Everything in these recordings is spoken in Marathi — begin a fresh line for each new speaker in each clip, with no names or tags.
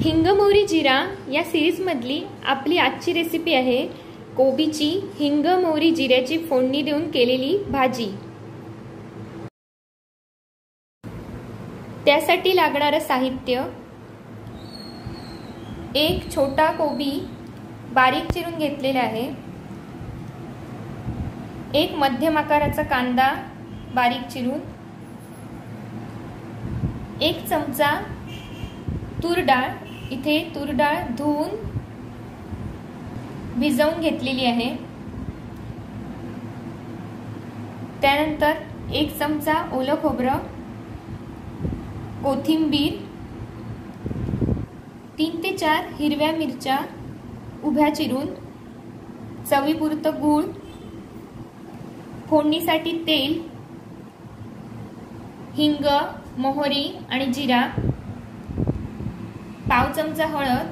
हिंग मोहरी जिरा या सिरीजमधली आपली आजची रेसिपी आहे कोबीची हिंग मोहरी जिऱ्याची फोडणी देऊन केलेली भाजी। त्यासाठी लागणारे साहित्य: एक छोटा कोबी बारीक चिरून घेतलेला आहे, एक मध्यम आकाराचा कांदा बारीक चिरून, एक चमचा तूर डाळ, इथे तूर डाळ धुवून भिजवून घेतलेली आहे, त्यानंतर एक चमचा ओलं खोबरं, कोथिंबीर, 3 ते 4 हिरव्या मिरच्या उभ्या चिरून, चवीपुरतं गूळ, फोडणीसाठी तेल, हिंग, मोहरी आणि जिरा, पाव चमचा हळद,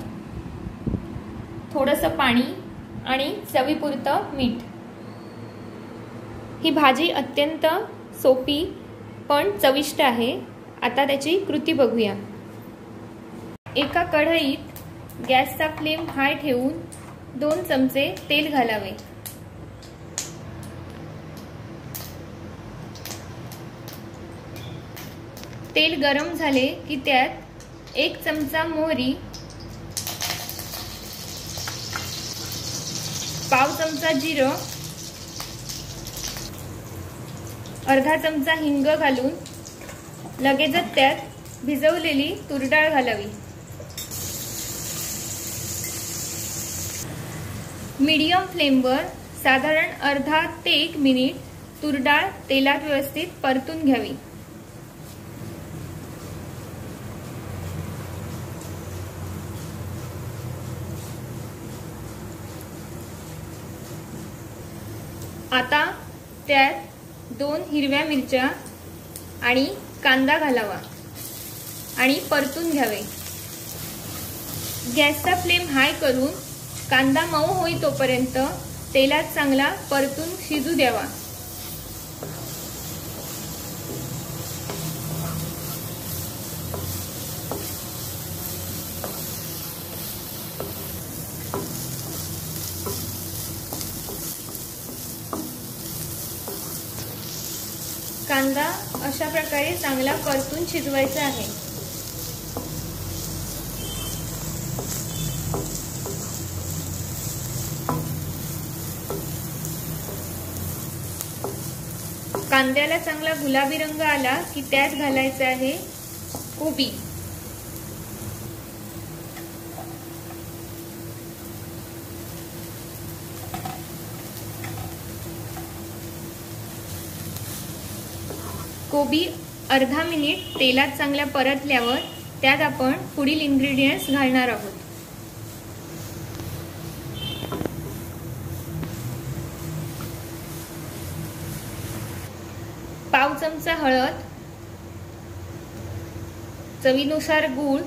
थोडंसं पाणी आणि चवीपुरतं मीठ। ही भाजी अत्यंत सोपी पण चविष्ट आहे। आता त्याची कृती बघूया। एका कढईत गॅसचा फ्लेम हाय ठेवून 2 चमचे तेल घालावे। तेल गरम झाले की त्यात 1 चमचा मोहरी, पाव चमचा जिरं, अर्धा चमचा हिंग घालून लगेचच त्यात भिजवलेली तूर डाळ घालावी। मीडियम फ्लेमवर साधारण अर्धा ते 1 मिनिट तूर डाळ तेलात व्यवस्थित परतून घ्यावी। आता त्यात 2 हिरव्या मिरच्या आणि कांदा घालावा आणि परतून घ्यावे। गॅसचा फ्लेम हाय करून कांदा मऊ होई तोपर्यंत तेलात चांगला परतून शिजू द्यावा। कांदा अशा प्रकारे चांगला परतून शिजवायचा आहे। कांद्याला चांगला गुलाबी रंग आला की त्यात घालायचं आहे कोबी। कोबी अर्धा मिनिट तेलात चांगल्या परतल्यावर त्यात आपण पुढील इन्ग्रेडियंट्स घालणार आहोत। पाव चमचा हळद, चवीनुसार गूळ,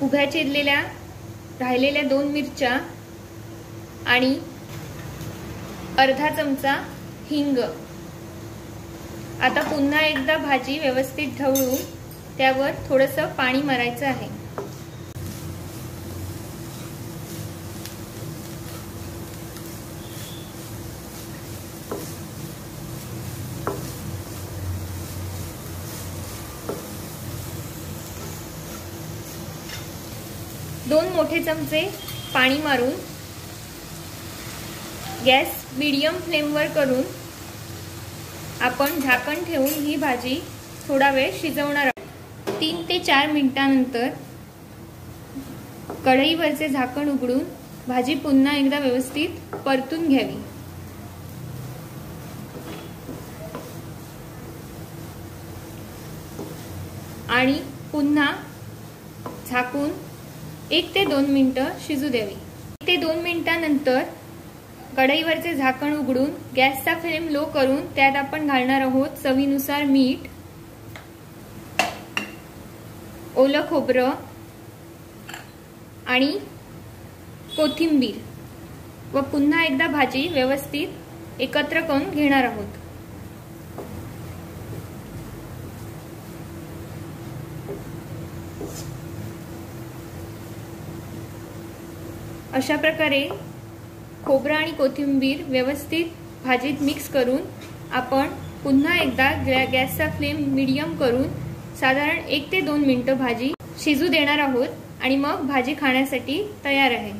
उभ्या चिरलेल्या राहिलेल्या 2 मिरच्या आणि अर्धा चमचा हिंग। आता पुन्हा एकदा भाजी व्यवस्थित ढवळून त्यावर थोडंसं पाणी मारायचं आहे। दोन मोठे चमचे पाणी मारून गॅस मीडियम फ्लेमवर करून आपण झाकण ठेवून ही भाजी थोडा वेळ शिजवणार आहोत। 3 ते 4 मिनिटांनंतर कढईवरचे झाकण उघडून भाजी पुन्हा एकदा व्यवस्थित परतून घ्यावी। आणि पुन्हा झाकून 1 ते 2 मिनिटं शिजू द्यावी। 1 ते 2 मिनिटांनंतर कढईवरचे झाकण उघडून गॅसचा फ्लेम लो करून त्यात आपण घालणार आहोत चवीनुसार मीठ, ओलं खोबरं आणि कोथिंबीर व पुन्हा एकदा भाजी व्यवस्थित एकत्र करून घेणार आहोत। अशा प्रकारे खोबरं आणि कोथिंबीर व्यवस्थित भाजीत मिक्स करून आपण पुन्हा एकदा गॅसचा फ्लेम मीडियम करून साधारण 1 ते 2 मिनिटं भाजी शिजू देणार आहोत आणि मग भाजी खाण्यासाठी तयार आहे।